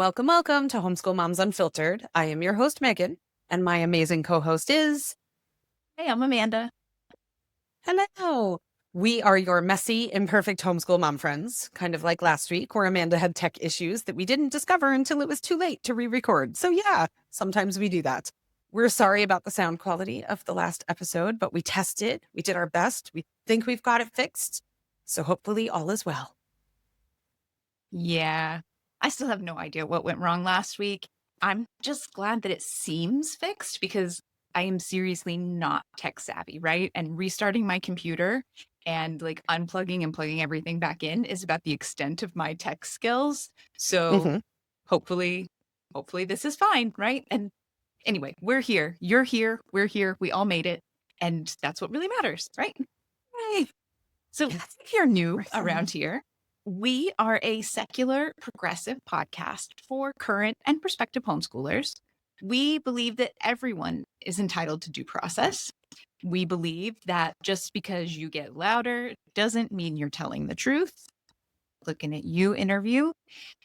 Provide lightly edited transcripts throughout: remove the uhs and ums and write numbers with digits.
Welcome, welcome to Homeschool Moms Unfiltered. I am your host, Megan, and my amazing co-host is... Hey, I'm Amanda. Hello. We are your messy, imperfect homeschool mom friends, kind of like last week where Amanda had tech issues that we didn't discover until it was too late to re-record. So yeah, sometimes we do that. We're sorry about the sound quality of the last episode, but we tested, we did our best. We think we've got it fixed. So hopefully all is well. Yeah, I still have no idea what went wrong last week. I'm just glad that it seems fixed because I am seriously not tech savvy, right? And restarting my computer and like unplugging and plugging everything back in is about the extent of my tech skills. So Mm-hmm. hopefully, this is fine, right? And anyway, we're here. You're here. We're here. We all made it. And that's what really matters, right? Yay. So Yes. if you're new We're so around here, we are a secular progressive podcast for current and prospective homeschoolers. We believe that everyone is entitled to due process. We believe that just because you get louder doesn't mean you're telling the truth. Looking at you, interview.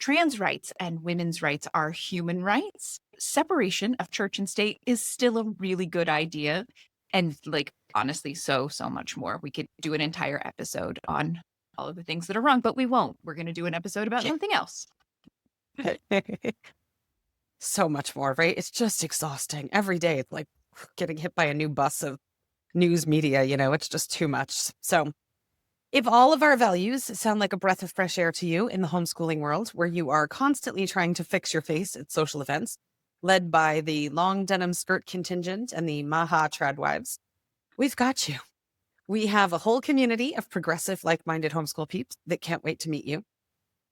Trans rights and women's rights are human rights. Separation of church and state is still a really good idea. And like, honestly, so much more. We could do an entire episode on all of the things that are wrong, but we won't. We're going to do an episode about something else. So much more, right? It's just exhausting. Every day it's like getting hit by a new bus of news media, it's just too much. So if all of our values sound like a breath of fresh air to you in the homeschooling world, where you are constantly trying to fix your face at social events, led by the long denim skirt contingent and the maha trad wives, we've got you. We have a whole community of progressive, like-minded homeschool peeps that can't wait to meet you.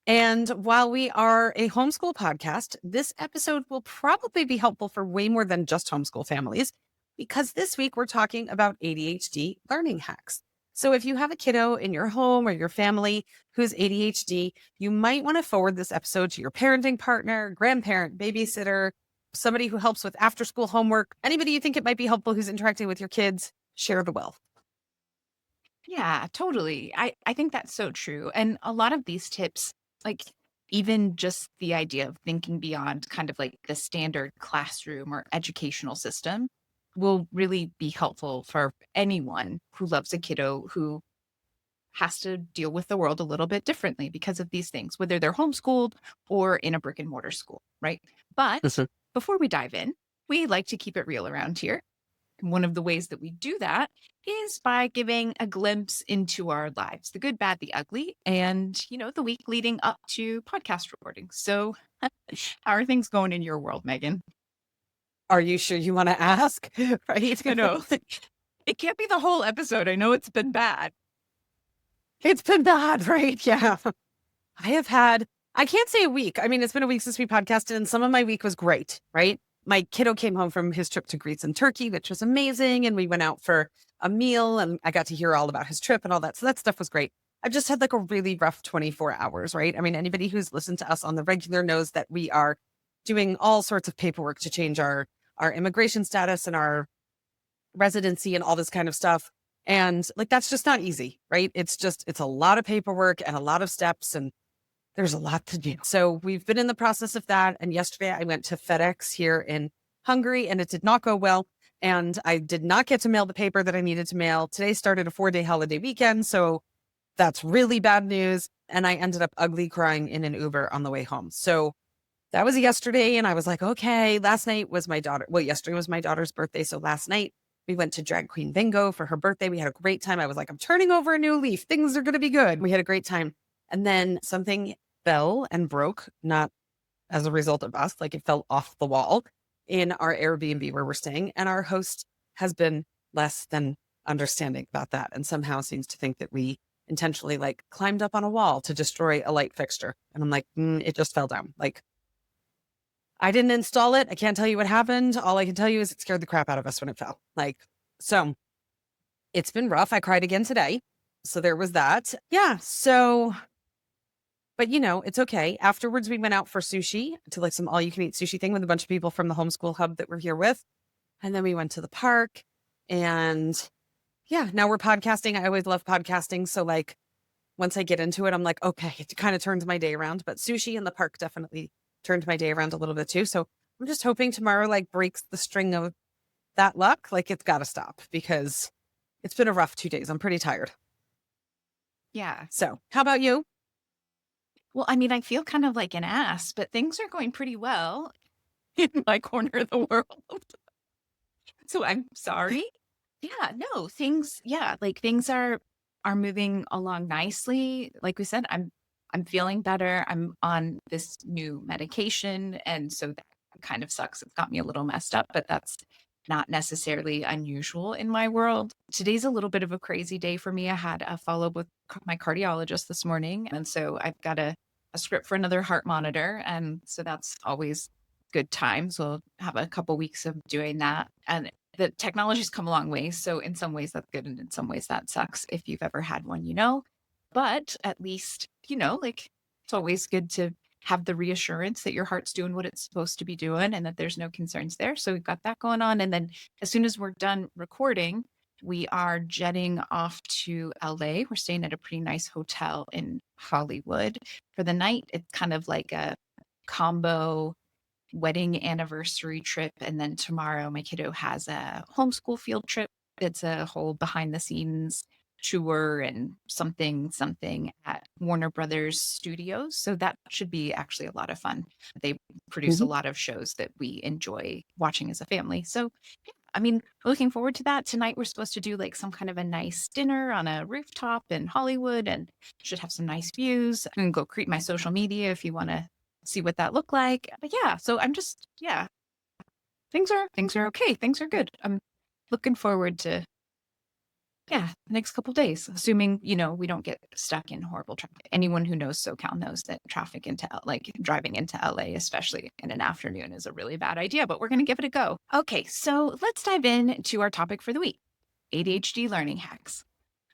And while we are a homeschool podcast, this episode will probably be helpful for way more than just homeschool families, because this week we're talking about ADHD learning hacks. So if you have a kiddo in your home or your family who's ADHD, you might want to forward this episode to your parenting partner, grandparent, babysitter, somebody who helps with after-school homework, anybody you think it might be helpful who's interacting with your kids. Share the wealth. Yeah, totally. I think that's so true. And a lot of these tips, like even just the idea of thinking beyond kind of like the standard classroom or educational system will really be helpful for anyone who loves a kiddo who has to deal with the world a little bit differently because of these things, whether they're homeschooled or in a brick and mortar school, right? But before we dive in, we like to keep it real around here. One of the ways that we do that is by giving a glimpse into our lives, the good, bad, the ugly, and, the week leading up to podcast recording. So how are things going in your world, Megan? Are you sure you want to ask? Right? It can't be the whole episode. I know it's been bad. It's been bad, right? Yeah. I can't say a week. I mean, it's been a week since we podcasted, and some of my week was great, right? My kiddo came home from his trip to Greece and Turkey, which was amazing. And we went out for a meal and I got to hear all about his trip and all that. So that stuff was great. I've just had like a really rough 24 hours, right? I mean, anybody who's listened to us on the regular knows that we are doing all sorts of paperwork to change our immigration status and our residency and all this kind of stuff. And like, that's just not easy, right? It's a lot of paperwork and a lot of steps, and there's a lot to do. So we've been in the process of that. And yesterday I went to FedEx here in Hungary and it did not go well. And I did not get to mail the paper that I needed to mail. Today started a 4-day holiday weekend. So that's really bad news. And I ended up ugly crying in an Uber on the way home. So that was yesterday. And I was like, okay, yesterday was my daughter's birthday. So last night we went to Drag Queen Bingo for her birthday. We had a great time. I was like, I'm turning over a new leaf. Things are going to be good. We had a great time. And then something fell and broke, not as a result of us, like it fell off the wall in our Airbnb where we're staying. And our host has been less than understanding about that and somehow seems to think that we intentionally like climbed up on a wall to destroy a light fixture. And I'm like, it just fell down. Like, I didn't install it. I can't tell you what happened. All I can tell you is it scared the crap out of us when it fell. So it's been rough. I cried again today. So there was that. Yeah. So, but it's okay. Afterwards, we went out for sushi to like some all-you-can-eat sushi thing with a bunch of people from the homeschool hub that we're here with. And then we went to the park and yeah, now we're podcasting. I always love podcasting. So like, once I get into it, I'm like, okay, it kind of turns my day around, but sushi in the park definitely turned my day around a little bit too. So I'm just hoping tomorrow like breaks the string of that luck. Like it's got to stop because it's been a rough 2 days. I'm pretty tired. Yeah. So how about you? Well, I mean, I feel kind of like an ass, but things are going pretty well in my corner of the world. So I'm sorry. Yeah, no, like things are moving along nicely. Like we said, I'm feeling better. I'm on this new medication, and so that kind of sucks. It's got me a little messed up, but that's not necessarily unusual in my world. Today's a little bit of a crazy day for me. I had a follow-up with my cardiologist this morning, and so I've got a script for another heart monitor, and so that's always good times. We'll have a couple weeks of doing that, and the technology's come a long way. So in some ways that's good, and in some ways that sucks if you've ever had one, but at least, like it's always good to have the reassurance that your heart's doing what it's supposed to be doing and that there's no concerns there. So we've got that going on. And then as soon as we're done recording, we are jetting off to LA. We're staying at a pretty nice hotel in Hollywood for the night. It's kind of like a combo wedding anniversary trip. And then tomorrow, my kiddo has a homeschool field trip. It's a whole behind the scenes tour and something at Warner Brothers Studios. So that should be actually a lot of fun. They produce a Mhm. lot of shows that we enjoy watching as a family. So, yeah, I mean, we're looking forward to that. Tonight, we're supposed to do like some kind of a nice dinner on a rooftop in Hollywood and should have some nice views. I can go create my social media if you want to see what that looked like. But yeah, so I'm just, yeah, things are okay. Things are good. I'm looking forward to, yeah, the next couple days, assuming, we don't get stuck in horrible traffic. Anyone who knows SoCal knows that traffic like driving into LA, especially in an afternoon, is a really bad idea, but we're going to give it a go. Okay, so let's dive in to our topic for the week, ADHD learning hacks.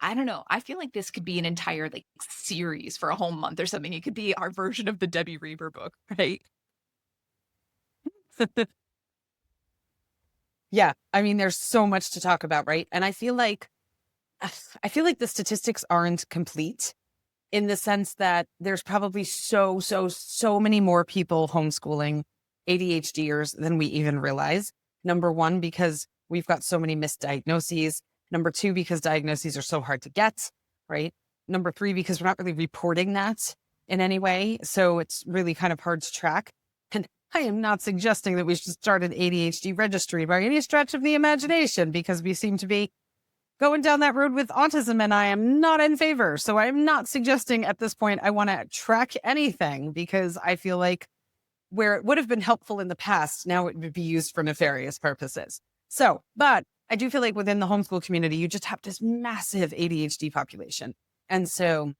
I don't know. I feel like this could be an entire like series for a whole month or something. It could be our version of the Debbie Reaver book, right? Yeah. I mean, there's so much to talk about, right? And I feel like the statistics aren't complete in the sense that there's probably so many more people homeschooling ADHDers than we even realize. Number one, because we've got so many misdiagnoses. Number two, because diagnoses are so hard to get, right? Number three, because we're not really reporting that in any way. So it's really kind of hard to track. And I am not suggesting that we should start an ADHD registry by any stretch of the imagination, because we seem to be going down that road with autism, and I am not in favor. So I'm not suggesting at this point I want to track anything, because I feel like where it would have been helpful in the past, now it would be used for nefarious purposes. So, but I do feel like within the homeschool community, you just have this massive ADHD population. And so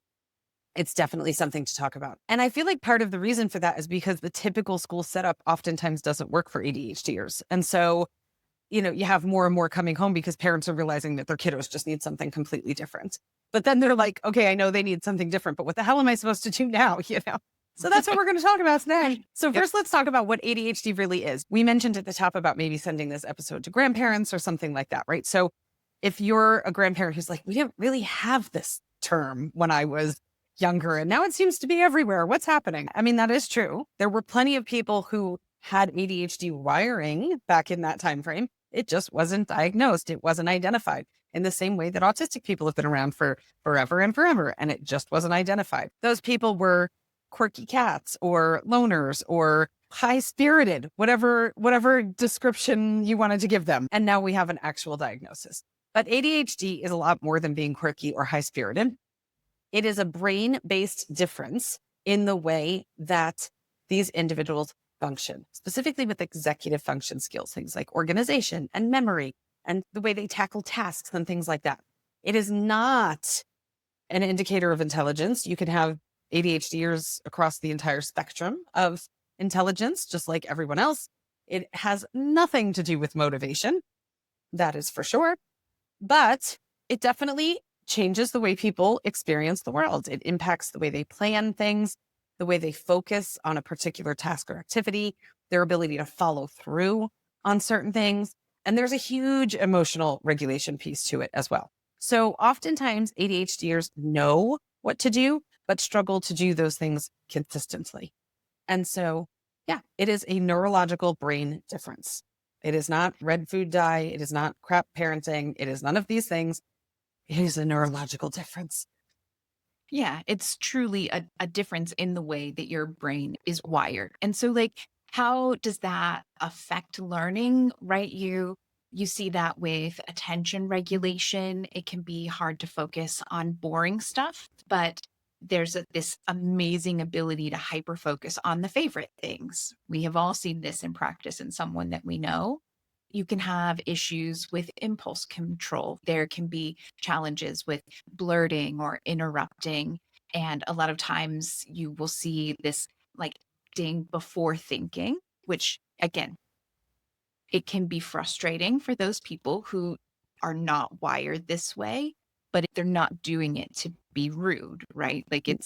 it's definitely something to talk about. And I feel like part of the reason for that is because the typical school setup oftentimes doesn't work for ADHDers. And so you have more and more coming home because parents are realizing that their kiddos just need something completely different. But then they're like, okay, I know they need something different, but what the hell am I supposed to do now? So that's what we're going to talk about today. So first, let's talk about what ADHD really is. We mentioned at the top about maybe sending this episode to grandparents or something like that, right? So if you're a grandparent who's like, we didn't really have this term when I was younger, and now it seems to be everywhere. What's happening? I mean, that is true. There were plenty of people who had ADHD wiring back in that time frame. It just wasn't diagnosed. It wasn't identified in the same way that autistic people have been around for forever and forever. And it just wasn't identified. Those people were quirky cats or loners or high spirited, whatever description you wanted to give them. And now we have an actual diagnosis. But ADHD is a lot more than being quirky or high spirited. It is a brain-based difference in the way that these individuals function, specifically with executive function skills, things like organization and memory and the way they tackle tasks and things like that. It is not an indicator of intelligence. You can have ADHDers across the entire spectrum of intelligence, just like everyone else. It has nothing to do with motivation. That is for sure. But it definitely changes the way people experience the world. It impacts the way they plan things, the way they focus on a particular task or activity, their ability to follow through on certain things. And there's a huge emotional regulation piece to it as well. So oftentimes ADHDers know what to do, but struggle to do those things consistently. And so, Yeah, it is a neurological brain difference. It is not red food dye. It is not crap parenting. It is none of these things. It is a neurological difference. Yeah, it's truly a difference in the way that your brain is wired. And so like how does that affect learning, right? You see that with attention regulation. It can be hard to focus on boring stuff, but there's this amazing ability to hyper focus on the favorite things. We have all seen this in practice in someone that we know. You can have issues with impulse control. There can be challenges with blurting or interrupting. And a lot of times you will see this like ding before thinking, which again, it can be frustrating for those people who are not wired this way, but they're not doing it to be rude, right? Like it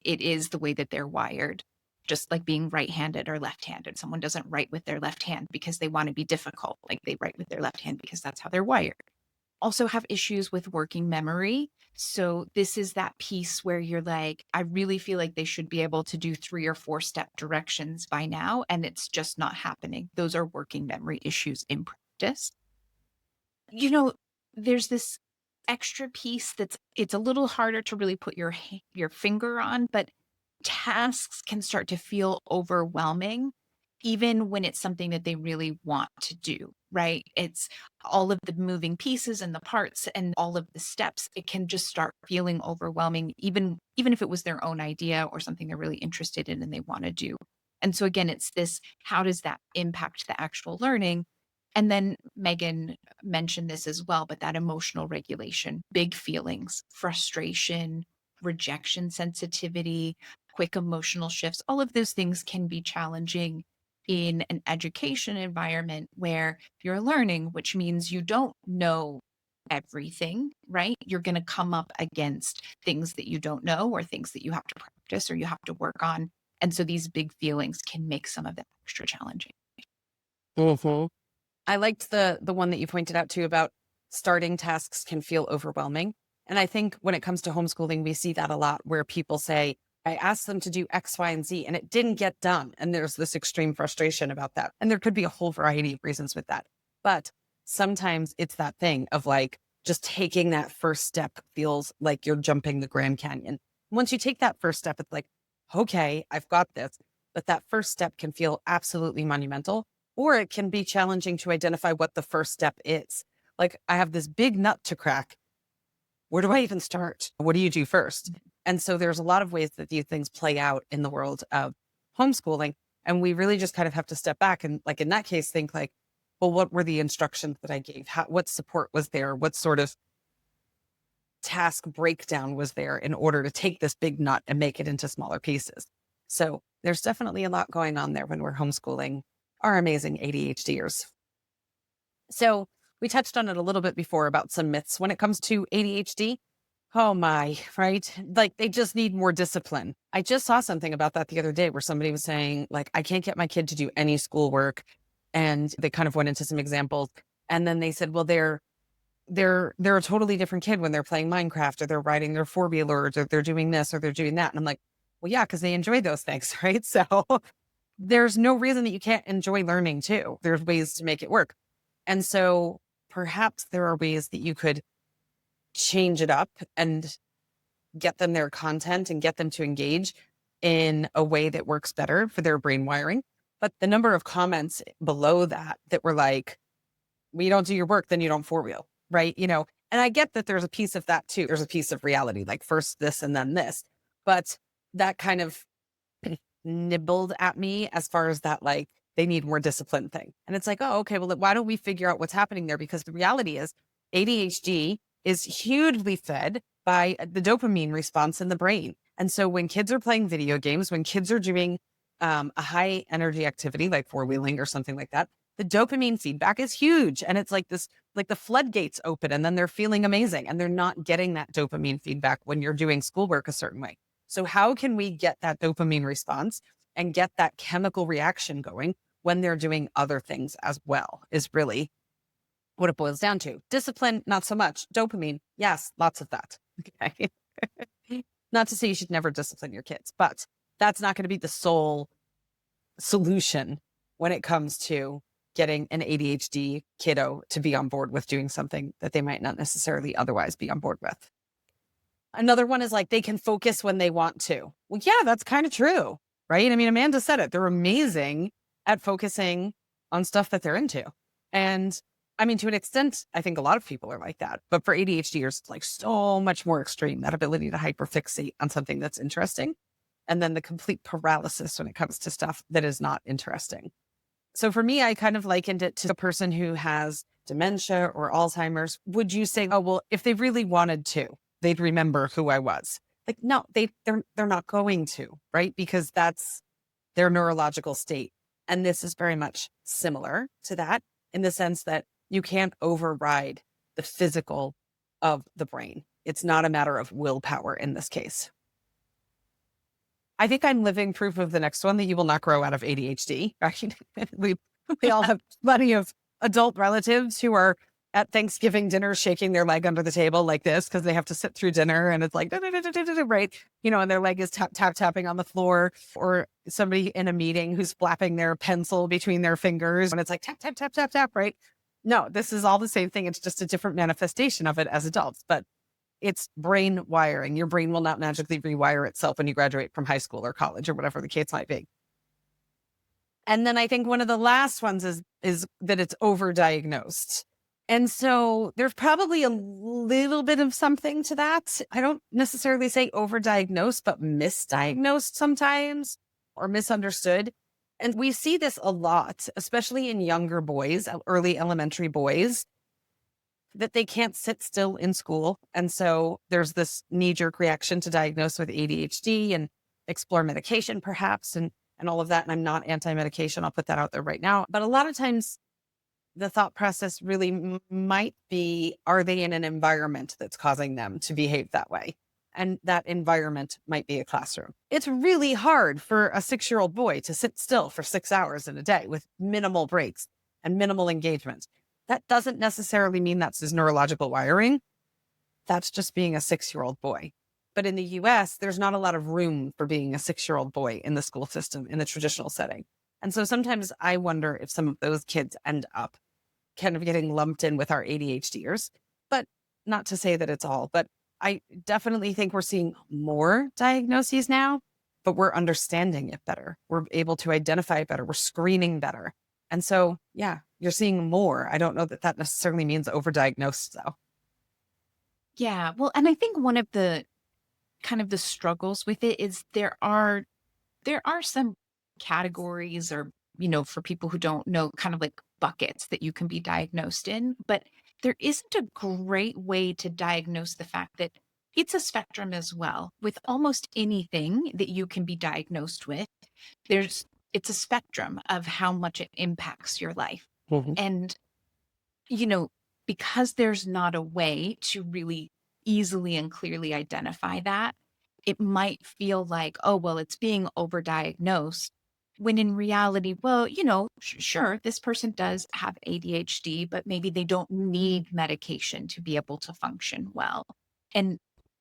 is the way that they're wired. Just like being right-handed or left-handed. Someone doesn't write with their left hand because they want to be difficult. Like they write with their left hand because that's how they're wired. Also have issues with working memory. So this is that piece where you're like, I really feel like they should be able to do 3 or 4 step directions by now, and it's just not happening. Those are working memory issues in practice. You know, there's this extra piece it's a little harder to really put your finger on, but tasks can start to feel overwhelming even when it's something that they really want to do, right? It's all of the moving pieces and the parts and all of the steps. It can just start feeling overwhelming even if it was their own idea or something they're really interested in and they want to do. And so again, it's this, how does that impact the actual learning? And then Megan mentioned this as well, but that emotional regulation, big feelings, frustration, rejection sensitivity, quick emotional shifts, all of those things can be challenging in an education environment where you're learning, which means you don't know everything, right? You're going to come up against things that you don't know or things that you have to practice or you have to work on. And so these big feelings can make some of that extra challenging. Mhm. I liked the one that you pointed out too about starting tasks can feel overwhelming. And I think when it comes to homeschooling, we see that a lot where people say, I asked them to do X, Y, and Z, and it didn't get done. And there's this extreme frustration about that. And there could be a whole variety of reasons with that. But sometimes it's that thing of like just taking that first step feels like you're jumping the Grand Canyon. Once you take that first step, it's like, okay, I've got this. But that first step can feel absolutely monumental, or it can be challenging to identify what the first step is. Like, I have this big nut to crack. Where do I even start? What do you do first? And so there's a lot of ways that these things play out in the world of homeschooling. And we really just kind of have to step back and, like, in that case, think like, well, what were the instructions that I gave? What support was there? What sort of task breakdown was there in order to take this big nut and make it into smaller pieces? So there's definitely a lot going on there when we're homeschooling our amazing ADHDers. So we touched on it a little bit before about some myths when it comes to ADHD. Oh my, right? Like they just need more discipline. I just saw something about that the other day where somebody was saying, like, I can't get my kid to do any schoolwork. And they kind of went into some examples. And then they said, well, they're a totally different kid when they're playing Minecraft or they're riding their four-wheelers or they're doing this or they're doing that. And I'm like, well, yeah, because they enjoy those things, right? So there's no reason that you can't enjoy learning too. There's ways to make it work. And so perhaps there are ways that you could change it up and get them their content and get them to engage in a way that works better for their brain wiring. But the number of comments below that were like, "We don't do your work, then you don't four wheel," right? And I get that there's a piece of that too. There's a piece of reality, like first this and then this. But that kind of nibbled at me as far as that, like, they need more discipline thing. And it's like, oh, okay, well, why don't we figure out what's happening there? Because the reality is ADHD is hugely fed by the dopamine response in the brain. And so when kids are playing video games, when kids are doing a high energy activity like four wheeling or something like that, the dopamine feedback is huge. And it's like this, like the floodgates open and then they're feeling amazing and they're not getting that dopamine feedback when you're doing schoolwork a certain way. So how can we get that dopamine response and get that chemical reaction going when they're doing other things as well is really what it boils down to. Discipline, not so much. Dopamine, yes, lots of that. Okay. Not to say you should never discipline your kids, but that's not going to be the sole solution when it comes to getting an ADHD kiddo to be on board with doing something that they might not necessarily otherwise be on board with. Another one is like they can focus when they want to. Well, yeah, that's kind of true, right? I mean, Amanda said it. They're amazing at focusing on stuff that they're into. And I mean, to an extent, I think a lot of people are like that. But for ADHDers, it's like so much more extreme, that ability to hyperfixate on something that's interesting. And then the complete paralysis when it comes to stuff that is not interesting. So for me, I kind of likened it to a person who has dementia or Alzheimer's. Would you say, oh, well, if they really wanted to, they'd remember who I was? Like, no, they're not going to, right? Because that's their neurological state. And this is very much similar to that in the sense that you can't override the physical of the brain. It's not a matter of willpower in this case. I think I'm living proof of the next one that you will not grow out of ADHD. Right? we all have plenty of adult relatives who are at Thanksgiving dinner shaking their leg under the table like this because they have to sit through dinner and it's like, right? And their leg is tapping on the floor, or somebody in a meeting who's flapping their pencil between their fingers and it's like tap, right? No, this is all the same thing. It's just a different manifestation of it as adults, but it's brain wiring. Your brain will not magically rewire itself when you graduate from high school or college or whatever the case might be. And then I think one of the last ones is that it's overdiagnosed. And so there's probably a little bit of something to that. I don't necessarily say overdiagnosed, but misdiagnosed sometimes or misunderstood. And we see this a lot, especially in younger boys, early elementary boys, that they can't sit still in school. And so there's this knee-jerk reaction to diagnose with ADHD and explore medication perhaps and all of that. And I'm not anti-medication. I'll put that out there right now. But a lot of times the thought process really might be, are they in an environment that's causing them to behave that way? And that environment might be a classroom. It's really hard for a 6-year-old boy to sit still for 6 hours in a day with minimal breaks and minimal engagement. That doesn't necessarily mean that's his neurological wiring. That's just being a 6-year-old boy. But in the US, there's not a lot of room for being a 6-year-old boy in the school system, in the traditional setting. And so sometimes I wonder if some of those kids end up kind of getting lumped in with our ADHDers, but not to say that it's all. But I definitely think we're seeing more diagnoses now, but we're understanding it better. We're able to identify it better. We're screening better. And so, yeah, you're seeing more. I don't know that that necessarily means overdiagnosed, though. Yeah. Well, and I think one of the kind of the struggles with it is there are some categories or, for people who don't know, kind of like buckets that you can be diagnosed in, but there isn't a great way to diagnose the fact that it's a spectrum as well. With almost anything that you can be diagnosed with, there's it's a spectrum of how much it impacts your life. Mhm. And, you know, because there's not a way to really easily and clearly identify that, it might feel like, oh, well, it's being overdiagnosed. When in reality, well, sure, this person does have ADHD, but maybe they don't need medication to be able to function well. And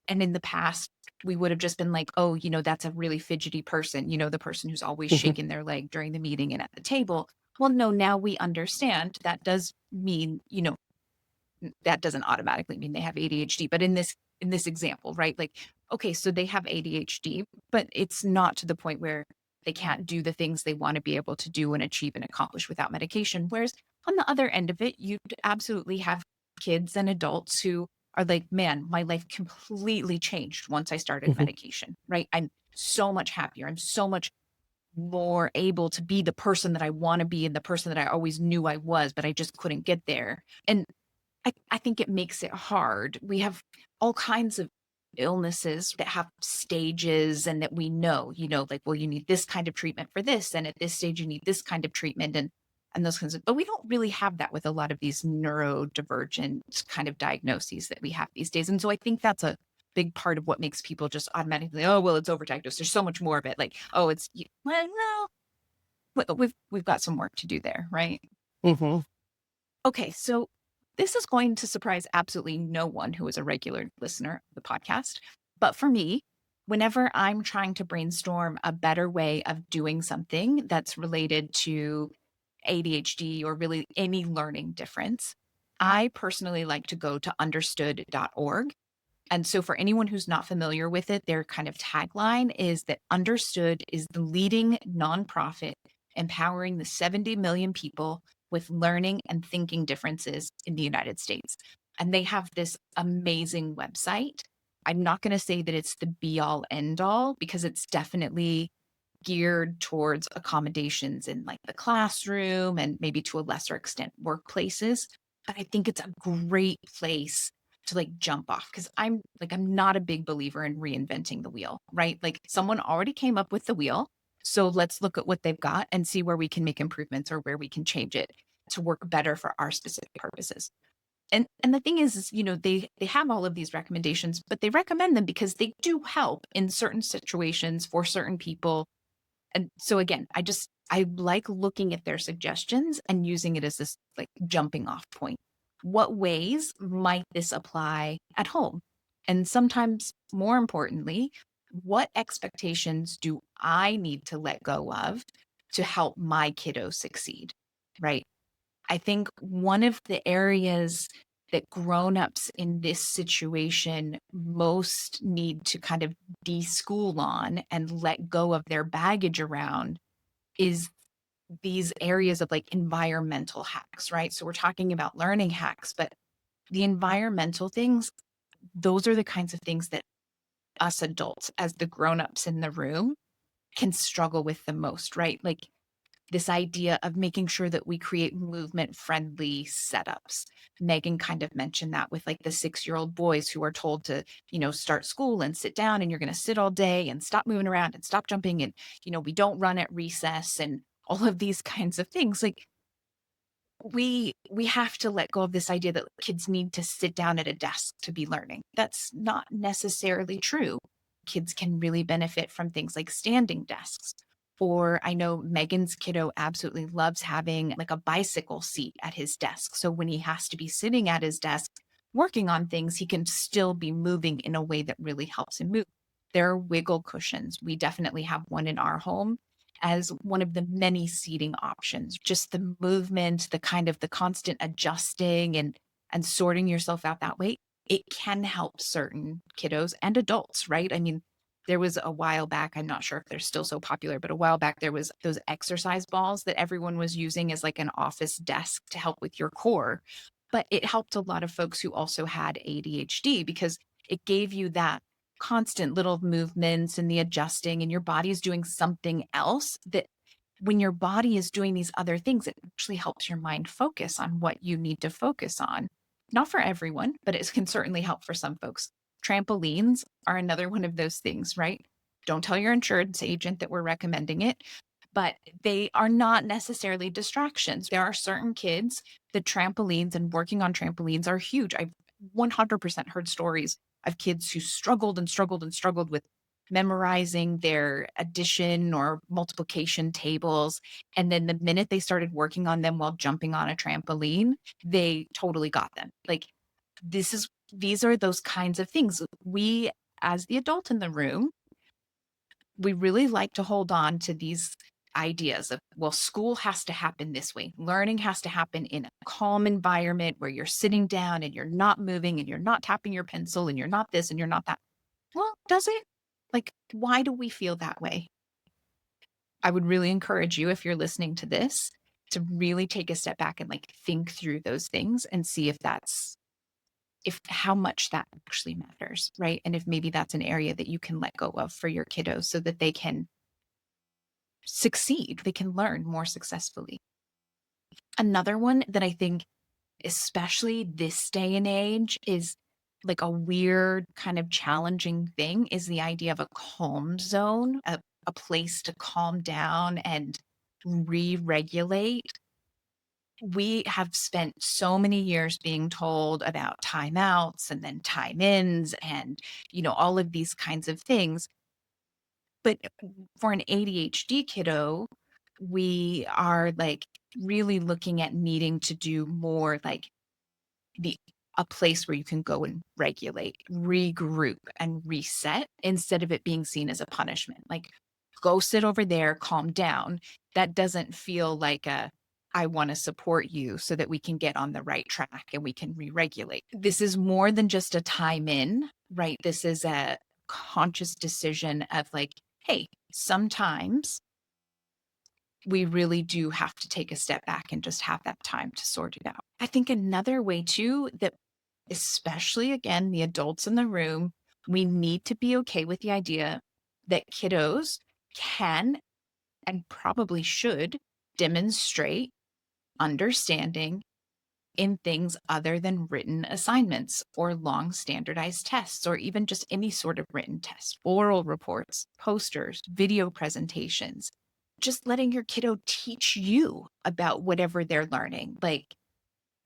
and in the past, we would have just been like, oh, that's a really fidgety person, the person who's always Mhm. shaking their leg during the meeting and at the table. Well, no, now we understand that does mean, that doesn't automatically mean they have ADHD. But in this example, right? Like, okay, so they have ADHD, but it's not to the point where they can't do the things they want to be able to do and achieve and accomplish without medication. Whereas on the other end of it, you'd absolutely have kids and adults who are like, man, my life completely changed once I started Mhm. medication, right? I'm so much happier. I'm so much more able to be the person that I want to be and the person that I always knew I was, but I just couldn't get there. And I think it makes it hard. We have all kinds of illnesses that have stages and that we know, like, well, you need this kind of treatment for this. And at this stage, you need this kind of treatment and those kinds of, but we don't really have that with a lot of these neurodivergent kind of diagnoses that we have these days. And so I think that's a big part of what makes people just automatically, oh, well, it's overdiagnosed. There's so much more of it. Like, oh, well, no, we've got some work to do there, right? Mhm. Okay, so this is going to surprise absolutely no one who is a regular listener of the podcast. But for me, whenever I'm trying to brainstorm a better way of doing something that's related to ADHD or really any learning difference, I personally like to go to understood.org. And so, for anyone who's not familiar with it, their kind of tagline is that Understood is the leading nonprofit empowering the 70 million people with learning and thinking differences in the United States. And they have this amazing website. I'm not going to say that it's the be all end all because it's definitely geared towards accommodations in like the classroom and maybe to a lesser extent workplaces. But I think it's a great place to like jump off because I'm not a big believer in reinventing the wheel, right? Like someone already came up with the wheel. So let's look at what they've got and see where we can make improvements or where we can change it to work better for our specific purposes. And the thing is, they have all of these recommendations, but they recommend them because they do help in certain situations for certain people. And so again, I like looking at their suggestions and using it as this like jumping off point. What ways might this apply at home? And sometimes more importantly, what expectations do I need to let go of to help my kiddo succeed? Right? I think one of the areas that grown-ups in this situation most need to kind of deschool on and let go of their baggage around is these areas of like environmental hacks, right? So we're talking about learning hacks, but the environmental things, those are the kinds of things that us adults, as the grown-ups in the room, can struggle with the most, right? Like this idea of making sure that we create movement friendly setups. Megan kind of mentioned that with like the 6-year-old boys who are told to, start school and sit down and you're going to sit all day and stop moving around and stop jumping. And, we don't run at recess and all of these kinds of things. Like we have to let go of this idea that kids need to sit down at a desk to be learning. That's not necessarily true. Kids can really benefit from things like standing desks. Or I know Megan's kiddo absolutely loves having like a bicycle seat at his desk. So when he has to be sitting at his desk working on things, he can still be moving in a way that really helps him move. There are wiggle cushions. We definitely have one in our home as one of the many seating options. Just the movement, the kind of the constant adjusting and sorting yourself out that way, it can help certain kiddos and adults, right? I mean, there was a while back, I'm not sure if they're still so popular, but a while back there was those exercise balls that everyone was using as like an office desk to help with your core. But it helped a lot of folks who also had ADHD because it gave you that constant little movements and the adjusting, and your body is doing something else that when your body is doing these other things, it actually helps your mind focus on what you need to focus on. Not for everyone, but it can certainly help for some folks. Trampolines are another one of those things, right? Don't tell your insurance agent that we're recommending it, but they are not necessarily distractions. There are certain kids, the trampolines and working on trampolines are huge. I've 100% heard stories of kids who struggled and struggled and struggled with memorizing their addition or multiplication tables. And then the minute they started working on them while jumping on a trampoline, they totally got them. Like these are those kinds of things. We, as the adult in the room, we really like to hold on to these ideas of, well, school has to happen this way. Learning has to happen in a calm environment where you're sitting down and you're not moving and you're not tapping your pencil and you're not this and you're not that. Well, does it? Like, why do we feel that way? I would really encourage you, if you're listening to this, to really take a step back and like think through those things and see if how much that actually matters, right? And if maybe that's an area that you can let go of for your kiddos so that they can succeed, they can learn more successfully. Another one that I think, especially this day and age, is like a weird kind of challenging thing is the idea of a calm zone, a place to calm down and re-regulate. We have spent so many years being told about timeouts and then time ins and, all of these kinds of things. But for an ADHD kiddo, we are like really looking at needing to do more like the a place where you can go and regulate, regroup, and reset instead of it being seen as a punishment. Like, go sit over there, calm down. That doesn't feel like I want to support you so that we can get on the right track and we can re-regulate. This is more than just a time in, right? This is a conscious decision of like, hey, sometimes we really do have to take a step back and just have that time to sort it out. I think another way too, that especially again, the adults in the room, we need to be okay with the idea that kiddos can and probably should demonstrate understanding in things other than written assignments or long standardized tests, or even just any sort of written test, oral reports, posters, video presentations. Just letting your kiddo teach you about whatever they're learning, like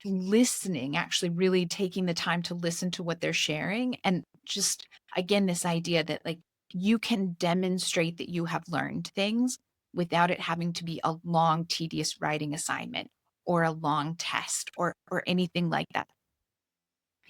listening, actually really taking the time to listen to what they're sharing. And just, again, this idea that like you can demonstrate that you have learned things without it having to be a long, tedious writing assignment or a long test or anything like that.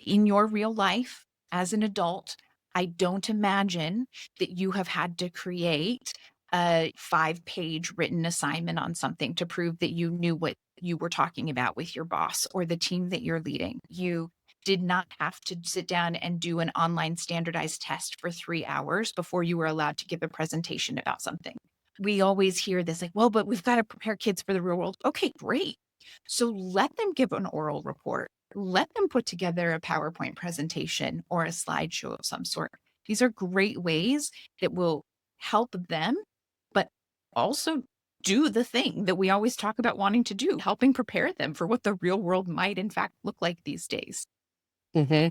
In your real life as an adult, I don't imagine that you have had to create a 5-page written assignment on something to prove that you knew what you were talking about with your boss or the team that you're leading. You did not have to sit down and do an online standardized test for 3 hours before you were allowed to give a presentation about something. We always hear this like, well, but we've got to prepare kids for the real world. Okay, great. So let them give an oral report. Let them put together a PowerPoint presentation or a slideshow of some sort. These are great ways that will help them, but also do the thing that we always talk about wanting to do, helping prepare them for what the real world might in fact look like these days. Mm-hmm.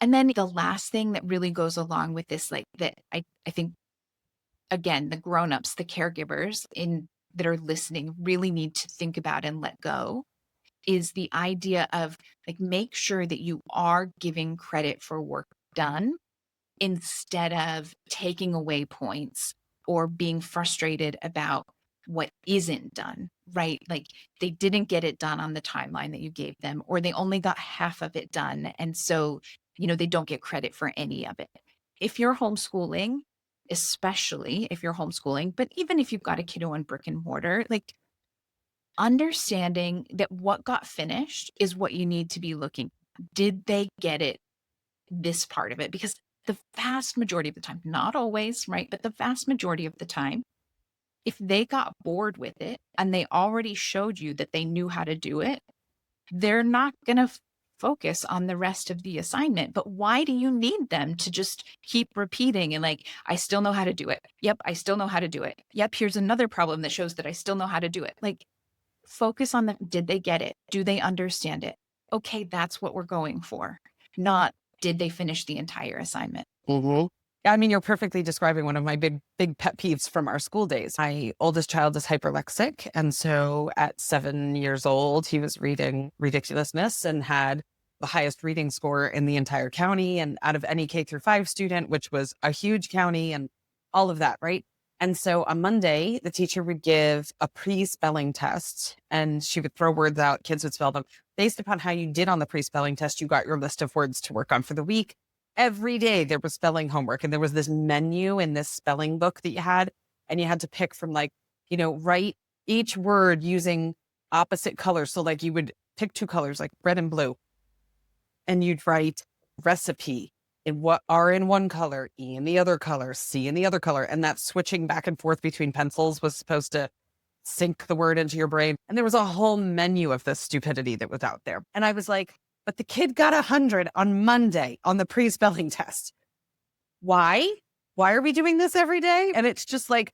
And then the last thing that really goes along with this, like that I think, again, the grownups, the caregivers that are listening really need to think about and let go is the idea of like, make sure that you are giving credit for work done instead of taking away points or being frustrated about what isn't done, right? Like they didn't get it done on the timeline that you gave them, or they only got half of it done. And so, they don't get credit for any of it. If you're homeschooling, especially if you're homeschooling, but even if you've got a kiddo in brick and mortar, like understanding that what got finished is what you need to be looking. Did they get it? This part of it, because the vast majority of the time, not always, right? But the vast majority of the time, if they got bored with it and they already showed you that they knew how to do it, they're not going to focus on the rest of the assignment. But why do you need them to just keep repeating and like, I still know how to do it. Yep, I still know how to do it. Yep, here's another problem that shows that I still know how to do it. Like, focus on did they get it? Do they understand it? Okay, that's what we're going for. Not did they finish the entire assignment? Mm-hmm. I mean, you're perfectly describing one of my big pet peeves from our school days. My oldest child is hyperlexic. And so at 7 years old, he was reading Ridiculousness and had the highest reading score in the entire county and out of any K-5 student, which was a huge county and all of that, right? And so on Monday, the teacher would give a pre-spelling test and she would throw words out. Kids would spell them. Based upon how you did on the pre-spelling test, you got your list of words to work on for the week. Every day there was spelling homework and there was this menu in this spelling book that you had, and you had to pick from like, write each word using opposite colors. So like you would pick 2 colors like red and blue, and you'd write recipe in what are in one color, E in the other color, C in the other color. And that switching back and forth between pencils was supposed to sink the word into your brain. And there was a whole menu of this stupidity that was out there. And I was like, but the kid got 100 on Monday on the pre-spelling test. Why? Why are we doing this every day? And it's just like,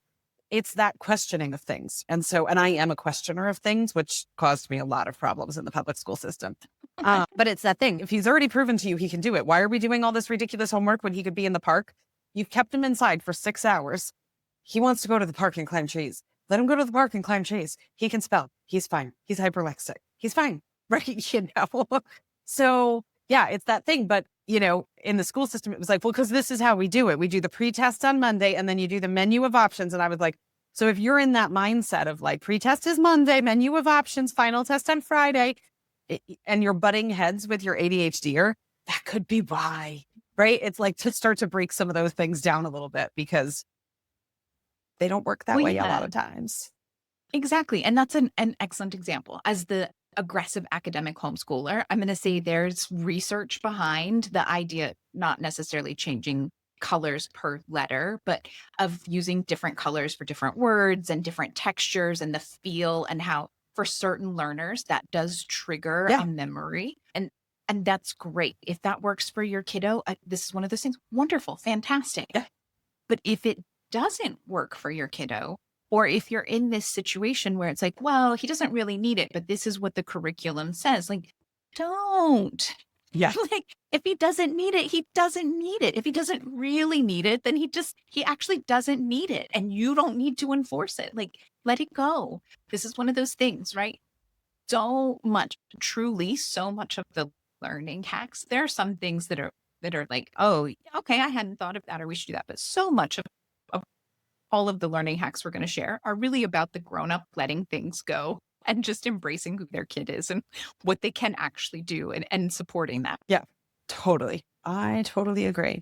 it's that questioning of things. And I am a questioner of things, which caused me a lot of problems in the public school system. But it's that thing. If he's already proven to you he can do it, why are we doing all this ridiculous homework when he could be in the park? You've kept him inside for 6 hours. He wants to go to the park and climb trees. Let him go to the park and climb trees. He can spell. He's fine. He's hyperlexic. He's fine. Right? So yeah, it's that thing. But, in the school system, it was like, well, because this is how we do it. We do the pre-test on Monday and then you do the menu of options. And I was like, so if you're in that mindset of like pre-test is Monday, menu of options, final test on Friday, and you're butting heads with your ADHDer, that could be why, right? It's like to start to break some of those things down a little bit because they don't work that Well, way a lot yeah. of times. Exactly. And that's an excellent example. As the aggressive academic homeschooler, I'm going to say there's research behind the idea, not necessarily changing colors per letter, but of using different colors for different words and different textures and the feel and how for certain learners that does trigger Yeah. a memory. And that's great. If that works for your kiddo, this is one of those things. Wonderful, fantastic. Yeah. But if it doesn't work for your kiddo, or if you're in this situation where it's like, well, he doesn't really need it, but this is what the curriculum says, like, don't. Yeah. Like, if he doesn't need it, he doesn't need it. If he doesn't really need it, then he actually doesn't need it. And you don't need to enforce it. Like, let it go. This is one of those things, right? Truly, so much of the learning hacks, there are some things that are like, oh, okay, I hadn't thought of that, or we should do that. But so much of all of the learning hacks we're going to share are really about the grown up letting things go and just embracing who their kid is and what they can actually do and supporting that. Yeah. Totally. I totally agree.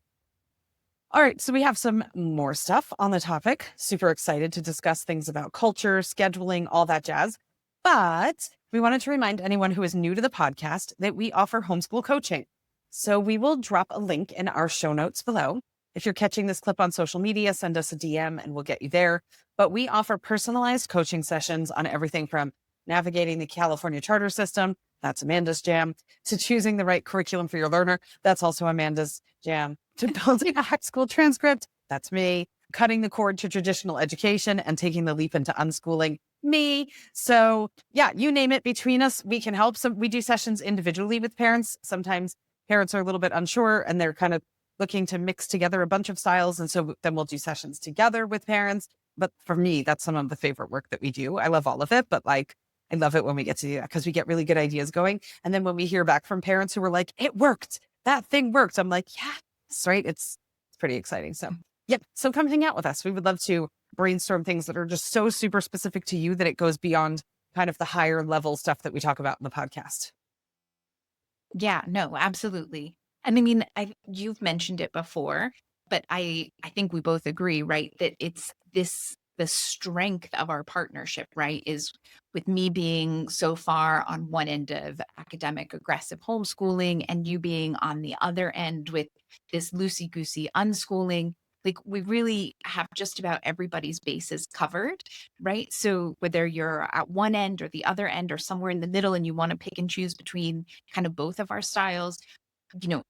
All right. So we have some more stuff on the topic. Super excited to discuss things about culture, scheduling, all that jazz. But we wanted to remind anyone who is new to the podcast that we offer homeschool coaching. So we will drop a link in our show notes below. If you're catching this clip on social media, send us a DM and we'll get you there. But we offer personalized coaching sessions on everything from navigating the California charter system, that's Amanda's jam, to choosing the right curriculum for your learner, that's also Amanda's jam, to building a hack school transcript, that's me, cutting the cord to traditional education and taking the leap into unschooling, me. So yeah, you name it, between us, we can help. So we do sessions individually with parents. Sometimes parents are a little bit unsure and they're kind of looking to mix together a bunch of styles. And so then we'll do sessions together with parents. But for me, that's some of the favorite work that we do. I love all of it, but like, I love it when we get to do that because we get really good ideas going. And then when we hear back from parents who are like, it worked, that thing worked, I'm like, yes, right. It's pretty exciting. So yeah. So come hang out with us. We would love to brainstorm things that are just so super specific to you that it goes beyond kind of the higher level stuff that we talk about in the podcast. Yeah, no, absolutely. And I mean, you've mentioned it before, but I think we both agree, right, that it's the strength of our partnership, right, is with me being so far on one end of academic aggressive homeschooling and you being on the other end with this loosey-goosey unschooling. Like we really have just about everybody's bases covered, right? So whether you're at one end or the other end or somewhere in the middle and you want to pick and choose between kind of both of our styles, you know,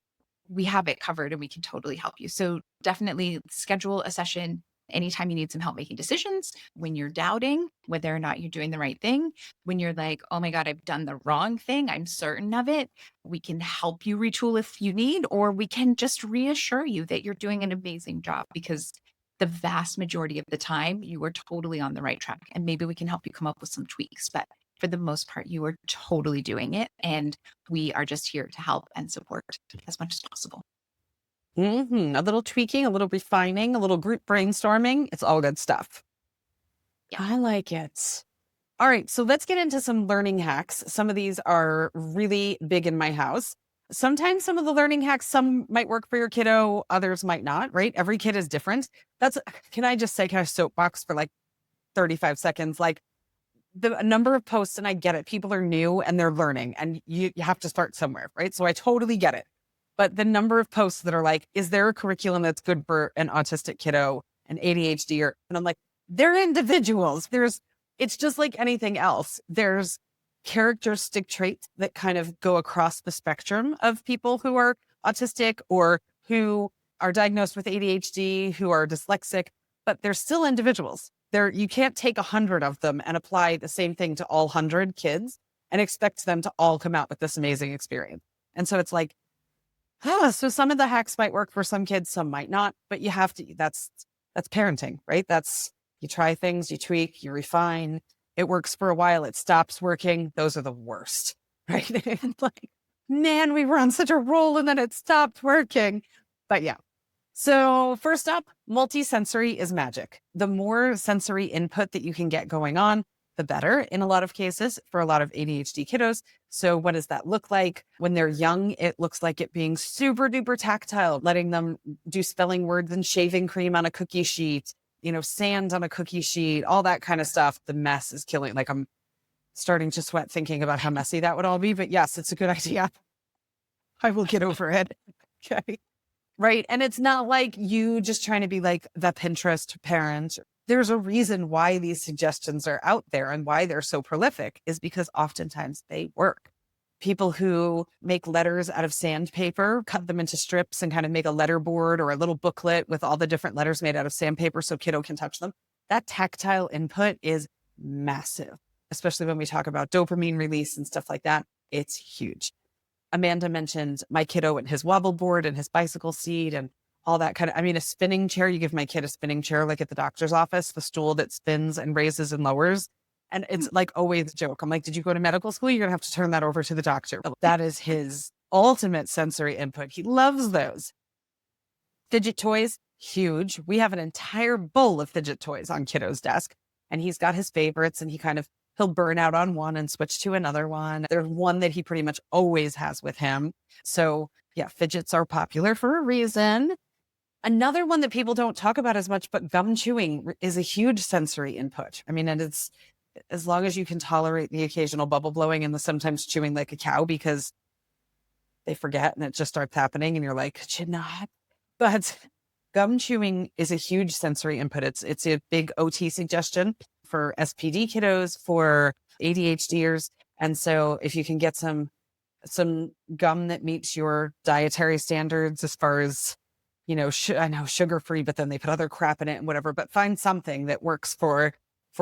we have it covered and we can totally help you. So definitely schedule a session anytime you need some help making decisions, when you're doubting whether or not you're doing the right thing, when you're like, oh my God, I've done the wrong thing, I'm certain of it. We can help you retool if you need, or we can just reassure you that you're doing an amazing job because the vast majority of the time you are totally on the right track. And maybe we can help you come up with some tweaks, but for the most part, you are totally doing it. And we are just here to help and support as much as possible. A little tweaking, a little refining, a little group brainstorming. It's all good stuff. Yeah. I like it. All right. So let's get into some learning hacks. Some of these are really big in my house. Sometimes some of the learning hacks, some might work for your kiddo, others might not, right? Every kid is different. Can I just say, kind of soapbox for like 35 seconds? Like the number of posts, and I get it. People are new and they're learning and you have to start somewhere, right? So I totally get it. But the number of posts that are like, is there a curriculum that's good for an autistic kiddo, an ADHD, and I'm like, they're individuals. It's just like anything else. There's characteristic traits that kind of go across the spectrum of people who are autistic or who are diagnosed with ADHD, who are dyslexic, but they're still individuals. You can't take 100 of them and apply the same thing to all 100 kids and expect them to all come out with this amazing experience. And so it's like, so some of the hacks might work for some kids, some might not, but you have to, that's parenting, right? You try things, you tweak, you refine. It works for a while. It stops working. Those are the worst, right? Like, man, we were on such a roll and then it stopped working. But yeah. So first up, multisensory is magic. The more sensory input that you can get going on, the better in a lot of cases for a lot of ADHD kiddos. So what does that look like? When they're young, it looks like it being super duper tactile, letting them do spelling words and shaving cream on a cookie sheet, sand on a cookie sheet, all that kind of stuff. The mess is killing. Like I'm starting to sweat thinking about how messy that would all be. But yes, it's a good idea. I will get over it. Okay. Right. And it's not like you just trying to be like the Pinterest parent. There's a reason why these suggestions are out there and why they're so prolific is because oftentimes they work. People who make letters out of sandpaper, cut them into strips and kind of make a letter board or a little booklet with all the different letters made out of sandpaper so kiddo can touch them. That tactile input is massive, especially when we talk about dopamine release and stuff like that. It's huge. Amanda mentioned my kiddo and his wobble board and his bicycle seat and all that kind of, a spinning chair. You give my kid a spinning chair, like at the doctor's office, the stool that spins and raises and lowers. And it's like always a joke. I'm like, did you go to medical school? You're going to have to turn that over to the doctor. That is his ultimate sensory input. He loves those. Fidget toys, huge. We have an entire bowl of fidget toys on kiddo's desk and he's got his favorites and he'll burn out on one and switch to another one. There's one that he pretty much always has with him. So yeah, fidgets are popular for a reason. Another one that people don't talk about as much, but gum chewing is a huge sensory input. And it's as long as you can tolerate the occasional bubble blowing and the sometimes chewing like a cow because they forget and it just starts happening and you're like, could you not? But gum chewing is a huge sensory input. It's a big OT suggestion for SPD kiddos, for ADHDers. And so if you can get some gum that meets your dietary standards as far as, I know sugar-free, but then they put other crap in it and whatever, but find something that works for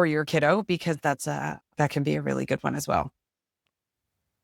your kiddo because that can be a really good one as well.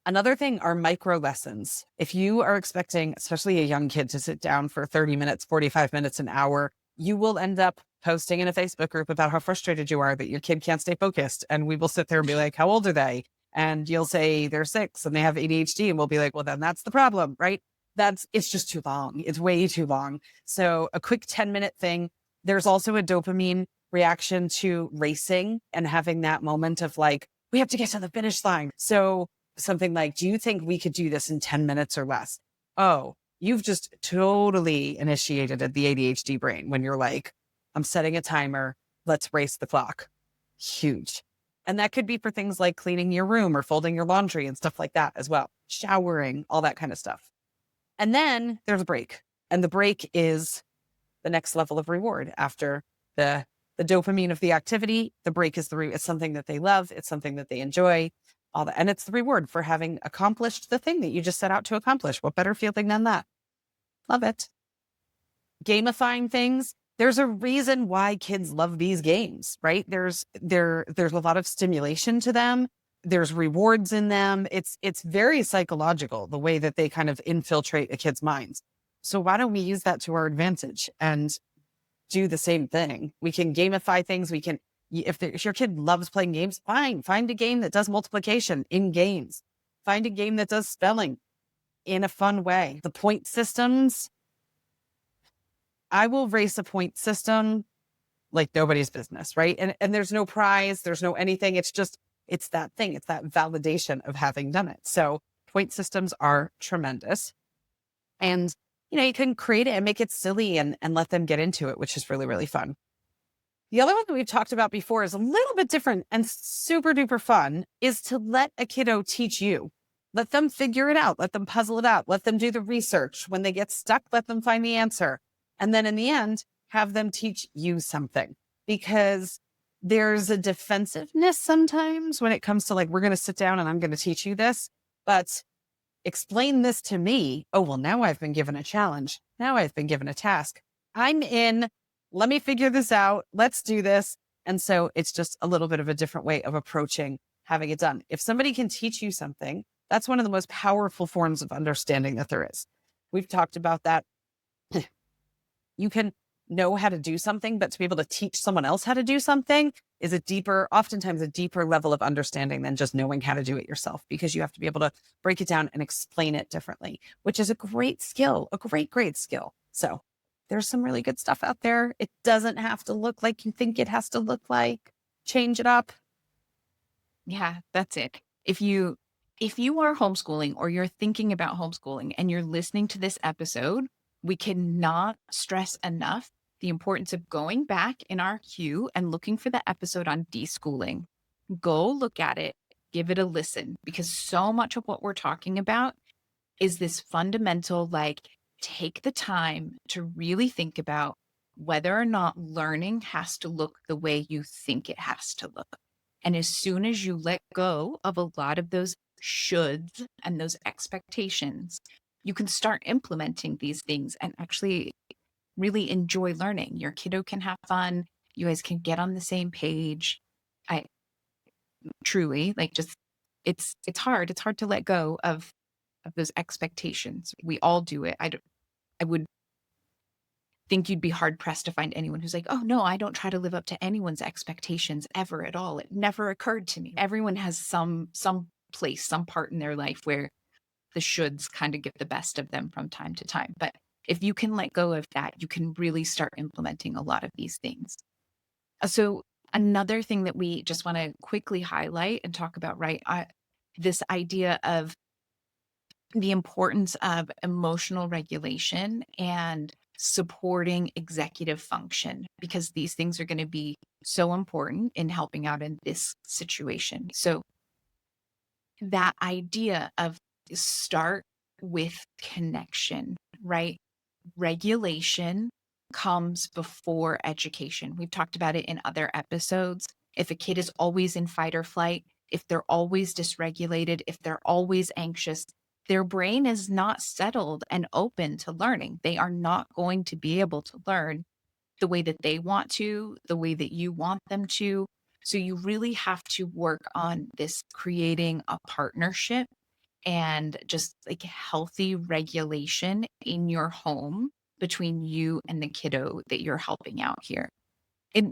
Another thing are micro lessons. If you are expecting, especially a young kid, to sit down for 30 minutes, 45 minutes, an hour, you will end up posting in a Facebook group about how frustrated you are that your kid can't stay focused. And we will sit there and be like, how old are they? And you'll say they're 6 and they have ADHD. And we'll be like, well, then that's the problem, right? It's just too long. It's way too long. So a quick 10-minute thing. There's also a dopamine reaction to racing and having that moment of like, we have to get to the finish line. So something like, do you think we could do this in 10 minutes or less? Oh, you've just totally initiated the ADHD brain when you're like, I'm setting a timer. Let's race the clock. Huge. And that could be for things like cleaning your room or folding your laundry and stuff like that as well. Showering, all that kind of stuff. And then there's a break. And the break is the next level of reward after the dopamine of the activity. The break is it's something that they love. It's something that they enjoy. All that. And it's the reward for having accomplished the thing that you just set out to accomplish. What better feeling than that? Love it. Gamifying things. There's a reason why kids love these games, right? There's a lot of stimulation to them. There's rewards in them. It's very psychological, the way that they kind of infiltrate a kid's minds. So why don't we use that to our advantage and do the same thing? We can gamify things. We can, if your kid loves playing games, fine. Find a game that does multiplication in games. Find a game that does spelling in a fun way. The point systems, I will race a point system like nobody's business, right? And there's no prize, there's no anything. It's that thing. It's that validation of having done it. So point systems are tremendous. And, you can create it and make it silly and let them get into it, which is really, really fun. The other one that we've talked about before is a little bit different and super duper fun is to let a kiddo teach you. Let them figure it out. Let them puzzle it out. Let them do the research. When they get stuck, let them find the answer. And then in the end, have them teach you something, because there's a defensiveness sometimes when it comes to like, we're going to sit down and I'm going to teach you this, but explain this to me. Oh, well, now I've been given a challenge. Now I've been given a task. I'm in. Let me figure this out. Let's do this. And so it's just a little bit of a different way of approaching having it done. If somebody can teach you something, that's one of the most powerful forms of understanding that there is. We've talked about that. You can know how to do something, but to be able to teach someone else how to do something is oftentimes a deeper level of understanding than just knowing how to do it yourself, because you have to be able to break it down and explain it differently, which is a great skill, a great, great skill. So there's some really good stuff out there. It doesn't have to look like you think it has to look like. Change it up. Yeah, that's it. If you are homeschooling or you're thinking about homeschooling and you're listening to this episode, we cannot stress enough the importance of going back in our queue and looking for the episode on deschooling. Go look at it, give it a listen, because so much of what we're talking about is this fundamental, like, take the time to really think about whether or not learning has to look the way you think it has to look. And as soon as you let go of a lot of those shoulds and those expectations, you can start implementing these things and actually really enjoy learning. Your kiddo can have fun. You guys can get on the same page. I truly like just it's hard. It's hard to let go of those expectations. We all do it. I would think you'd be hard pressed to find anyone who's like, "Oh, no, I don't try to live up to anyone's expectations ever at all. It never occurred to me." Everyone has some place, some part in their life where the shoulds kind of get the best of them from time to time. But if you can let go of that, you can really start implementing a lot of these things. So another thing that we just want to quickly highlight and talk about, right? This idea of the importance of emotional regulation and supporting executive function, because these things are going to be so important in helping out in this situation. So, that idea of start with connection, right? Regulation comes before education. We've talked about it in other episodes. If a kid is always in fight or flight, if they're always dysregulated, if they're always anxious, their brain is not settled and open to learning. They are not going to be able to learn the way that they want to, the way that you want them to. So you really have to work on this creating a partnership and just like healthy regulation in your home between you and the kiddo that you're helping out here. And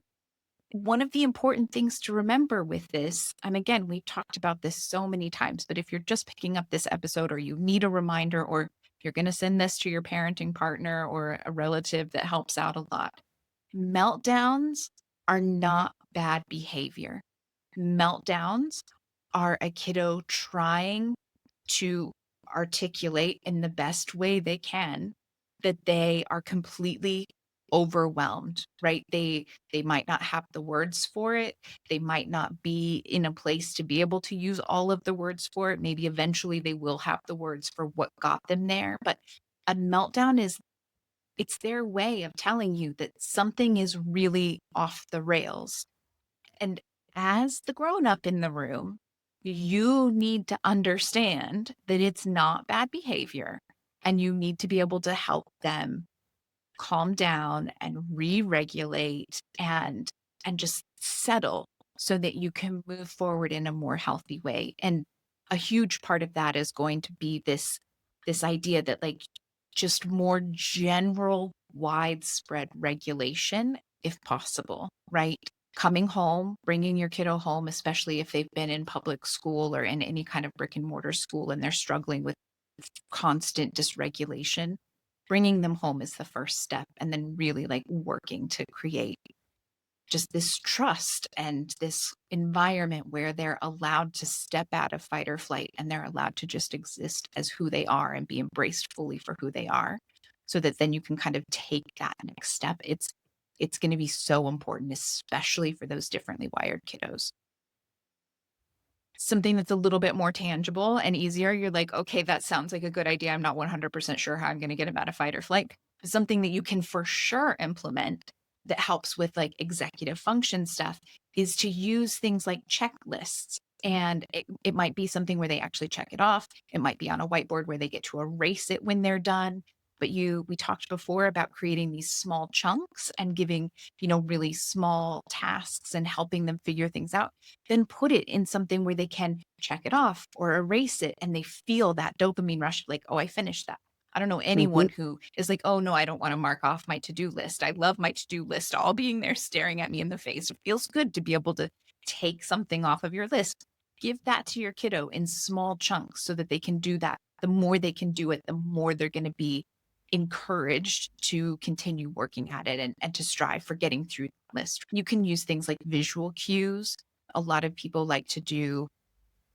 one of the important things to remember with this, and again, we've talked about this so many times, but if you're just picking up this episode or you need a reminder, or you're going to send this to your parenting partner or a relative that helps out a lot, meltdowns are not bad behavior. Meltdowns are a kiddo trying to articulate in the best way they can that they are completely overwhelmed, right? They might not have the words for it. They might not be in a place to be able to use all of the words for it. Maybe eventually they will have the words for what got them there, but a meltdown is it's their way of telling you that something is really off the rails. And as the grown up in the room, you need to understand that it's not bad behavior and you need to be able to help them calm down and re-regulate and just settle so that you can move forward in a more healthy way. And a huge part of that is going to be this idea that like just more general widespread regulation if possible, right? Coming home, bringing your kiddo home, especially if they've been in public school or in any kind of brick and mortar school and they're struggling with constant dysregulation, bringing them home is the first step. And then really like working to create just this trust and this environment where they're allowed to step out of fight or flight and they're allowed to just exist as who they are and be embraced fully for who they are, so that then you can kind of take that next step. It's going to be so important, especially for those differently wired kiddos. Something that's a little bit more tangible and easier, you're like, okay, that sounds like a good idea. I'm not 100% sure how I'm going to get him out of fight or flight. Something that you can for sure implement that helps with like executive function stuff is to use things like checklists. And it might be something where they actually check it off. It might be on a whiteboard where they get to erase it when they're done. But we talked before about creating these small chunks and giving, really small tasks and helping them figure things out, then put it in something where they can check it off or erase it and they feel that dopamine rush, like, oh, I finished that. I don't know Mhm. anyone who is like, oh no, I don't want to mark off my to-do list. I love my to-do list all being there staring at me in the face. It feels good to be able to take something off of your list. Give that to your kiddo in small chunks so that they can do that. The more they can do it, the more they're going to be encouraged to continue working at it and to strive for getting through the list. You can use things like visual cues. a lot of people like to do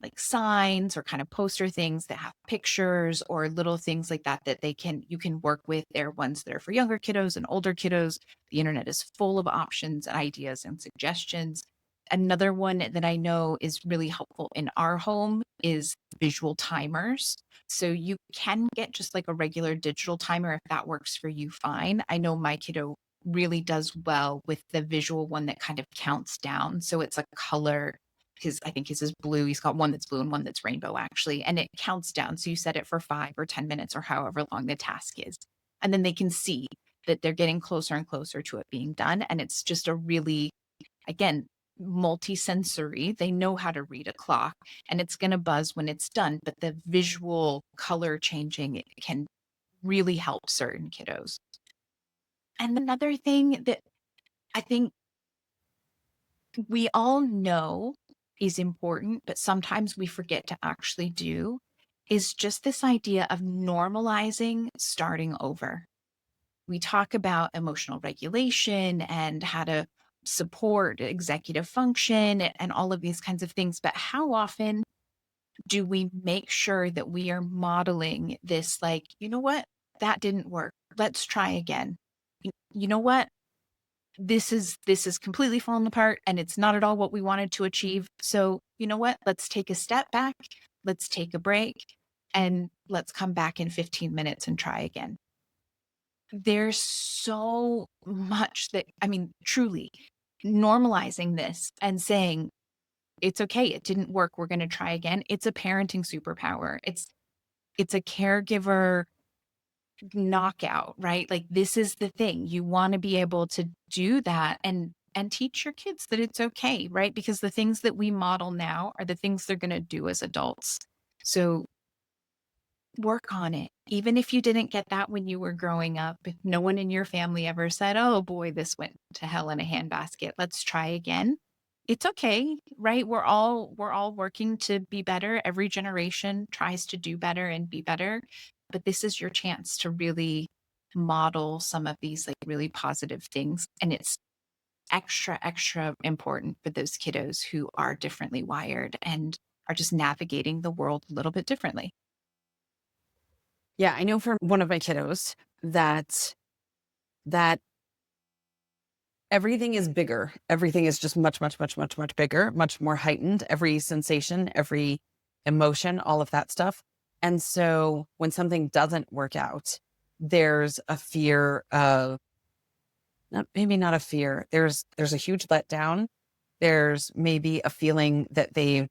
like signs or kind of poster things that have pictures or little things like that that you can work with. There are ones that are for younger kiddos and older kiddos. The internet is full of options and ideas and suggestions. Another one that I know is really helpful in our home is visual timers. So you can get just like a regular digital timer if that works for you, fine. I know my kiddo really does well with the visual one that kind of counts down. So it's a color. I think his is blue. He's got one that's blue and one that's rainbow, actually. And it counts down. So you set it for 5 or 10 minutes or however long the task is. And then they can see that they're getting closer and closer to it being done. And it's just a really, again, multi-sensory. They know how to read a clock and it's going to buzz when it's done. But the visual color changing can really help certain kiddos. And another thing that I think we all know is important, but sometimes we forget to actually do, is just this idea of normalizing starting over. We talk about emotional regulation and how to support executive function and all of these kinds of things. But how often do we make sure that we are modeling this, like, you know what, that didn't work. Let's try again. You know what? This is completely fallen apart and it's not at all what we wanted to achieve. So, you know what? Let's take a step back. Let's take a break and let's come back in 15 minutes and try again. There's so much that, I mean, truly normalizing this and saying, it's okay. It didn't work. We're going to try again. It's a parenting superpower. It's a caregiver knockout, right? Like this is the thing. You want to be able to do that and teach your kids that it's okay, right? Because the things that we model now are the things they're going to do as adults. So work on it. Even if you didn't get that when you were growing up, if no one in your family ever said, "Oh boy, this went to hell in a handbasket. Let's try again." It's okay, right? We're all working to be better. Every generation tries to do better and be better, but this is your chance to really model some of these like really positive things. And it's extra important for those kiddos who are differently wired and are just navigating the world a little bit differently. Yeah, I know for one of my kiddos that everything is bigger. Everything is just much bigger, much more heightened. Every sensation, every emotion, all of that stuff. And so when something doesn't work out, there's a fear of maybe not a fear. There's a huge letdown. There's maybe a feeling that they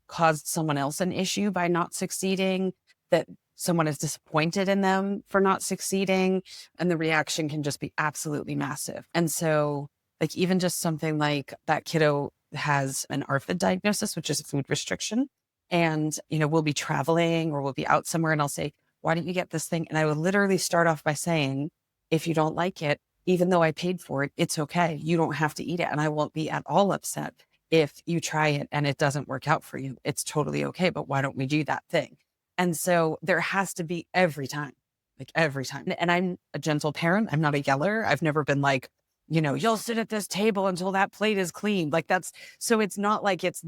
caused someone else an issue by not succeeding, that someone is disappointed in them for not succeeding. And the reaction can just be absolutely massive. And so, like, even just something like that kiddo has an ARFID diagnosis, which is a food restriction. And, we'll be traveling or we'll be out somewhere and I'll say, why don't you get this thing? And I will literally start off by saying, if you don't like it, even though I paid for it, it's okay. You don't have to eat it. And I won't be at all upset if you try it and it doesn't work out for you. It's totally okay. But why don't we do that thing? And so there has to be every time, like every time. And I'm a gentle parent. I'm not a yeller. I've never been like, you'll sit at this table until that plate is clean. Like so it's not like it's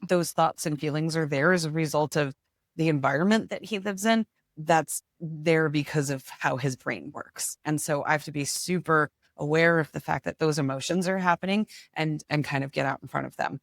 those thoughts and feelings are there as a result of the environment that he lives in. That's there because of how his brain works. And so I have to be super aware of the fact that those emotions are happening and kind of get out in front of them.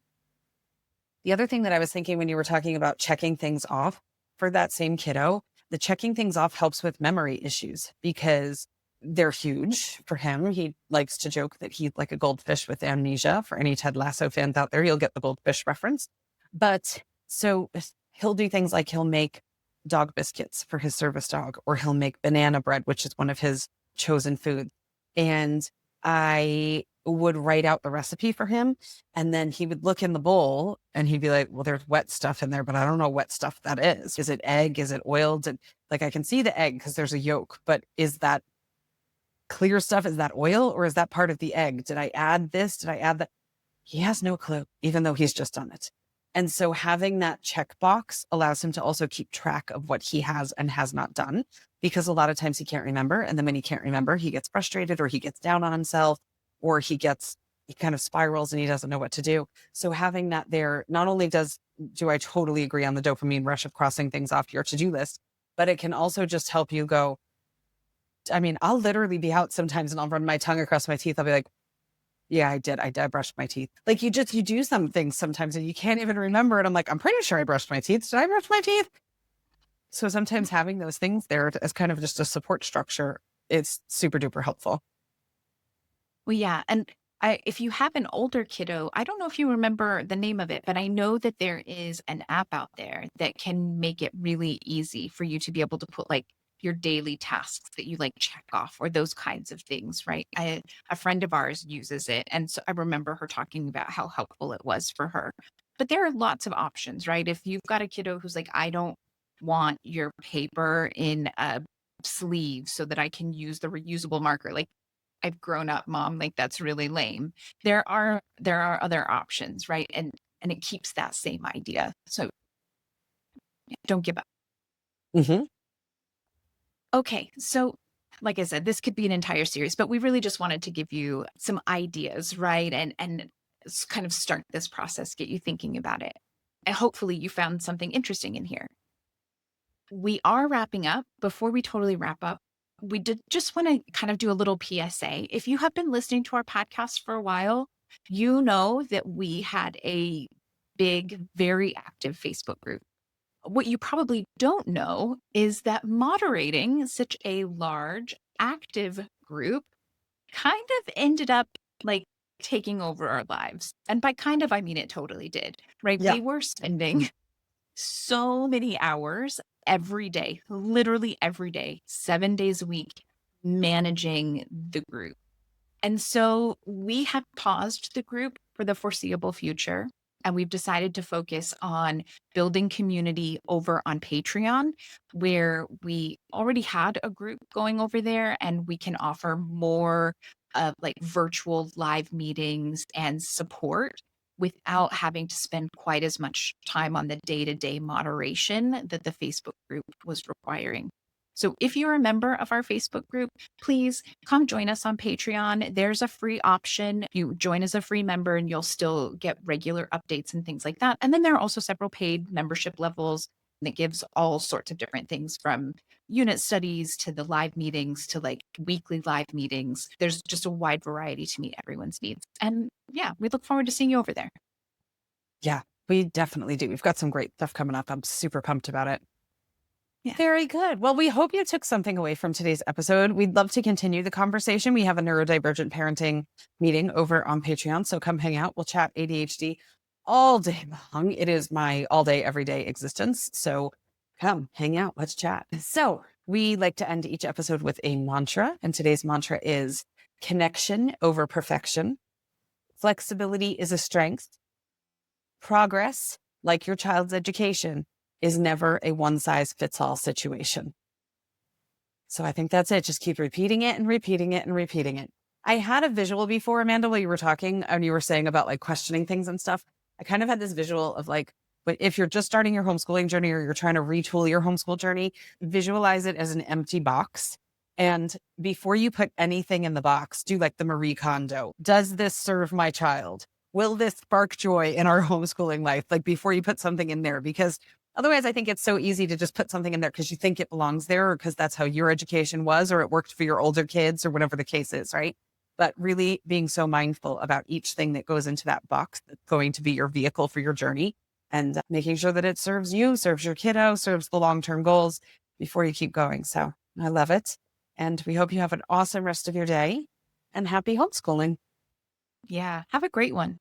The other thing that I was thinking when you were talking about checking things off for that same kiddo, the checking things off helps with memory issues because they're huge for him. He likes to joke that he's like a goldfish with amnesia. For any Ted Lasso fans out there, you'll get the goldfish reference. But so he'll do things like he'll make dog biscuits for his service dog, or he'll make banana bread, which is one of his chosen foods. And I would write out the recipe for him. And then he would look in the bowl and he'd be like, well, there's wet stuff in there, but I don't know what stuff that is. Is it egg? Is it oiled? And like, I can see the egg because there's a yolk, but is that clear stuff? Is that oil or is that part of the egg? Did I add this? Did I add that? He has no clue, even though he's just done it. And so having that checkbox allows him to also keep track of what he has and has not done, because a lot of times he can't remember. And then when he can't remember, he gets frustrated or he gets down on himself or he gets he kind of spirals and he doesn't know what to do. So having that there, not only do I totally agree on the dopamine rush of crossing things off your to-do list, but it can also just help you go. I mean, I'll literally be out sometimes and I'll run my tongue across my teeth. I'll be like, yeah, I did. I brushed my teeth. Like you do some things sometimes and you can't even remember it. I'm like, I'm pretty sure I brushed my teeth. Did I brush my teeth? So sometimes having those things there as kind of just a support structure is super duper helpful. Well, yeah. And if you have an older kiddo, I don't know if you remember the name of it, but I know that there is an app out there that can make it really easy for you to be able to put like your daily tasks that you like check off or those kinds of things, right? A friend of ours uses it. And so I remember her talking about how helpful it was for her. But there are lots of options, right? If you've got a kiddo who's like, I don't want your paper in a sleeve so that I can use the reusable marker. Like I've grown up, mom, like that's really lame. There are other options, right? And it keeps that same idea. So yeah, don't give up. Hmm. Okay, so like I said, this could be an entire series, but we really just wanted to give you some ideas, right? And kind of start this process, get you thinking about it. And hopefully you found something interesting in here. We are wrapping up. Before we totally wrap up, we did just want to kind of do a little PSA. If you have been listening to our podcast for a while, you know that we had a big, very active Facebook group. What you probably don't know is that moderating such a large, active group kind of ended up like taking over our lives. And by kind of, I mean it totally did, right? Yeah. We were spending so many hours every day, literally every day, 7 days a week, managing the group. And so we have paused the group for the foreseeable future. And we've decided to focus on building community over on Patreon, where we already had a group going over there and we can offer more of like virtual live meetings and support without having to spend quite as much time on the day-to-day moderation that the Facebook group was requiring. So if you're a member of our Facebook group, please come join us on Patreon. There's a free option. You join as a free member and you'll still get regular updates and things like that. And then there are also several paid membership levels that gives all sorts of different things from unit studies to the live meetings to like weekly live meetings. There's just a wide variety to meet everyone's needs. And yeah, we look forward to seeing you over there. Yeah, we definitely do. We've got some great stuff coming up. I'm super pumped about it. Yeah. Very good. Well, we hope you took something away from today's episode. We'd love to continue the conversation. We have a neurodivergent parenting meeting over on Patreon. So come hang out. We'll chat ADHD all day long. It is my all day, everyday existence. So come hang out. Let's chat. So we like to end each episode with a mantra. And today's mantra is connection over perfection. Flexibility is a strength. Progress, like your child's education, is never a one size fits all situation. So I think that's it. Just keep repeating it and repeating it and repeating it. I had a visual before, Amanda, while you were talking and you were saying about like questioning things and stuff. I kind of had this visual of like, but if you're just starting your homeschooling journey or you're trying to retool your homeschool journey, visualize it as an empty box. And before you put anything in the box, do like the Marie Kondo. Does this serve my child? Will this spark joy in our homeschooling life? Like before you put something in there, because otherwise, I think it's so easy to just put something in there because you think it belongs there or because that's how your education was or it worked for your older kids or whatever the case is, right? But really being so mindful about each thing that goes into that box that's going to be your vehicle for your journey and making sure that it serves you, serves your kiddo, serves the long-term goals before you keep going. So I love it. And we hope you have an awesome rest of your day and happy homeschooling. Yeah. Have a great one.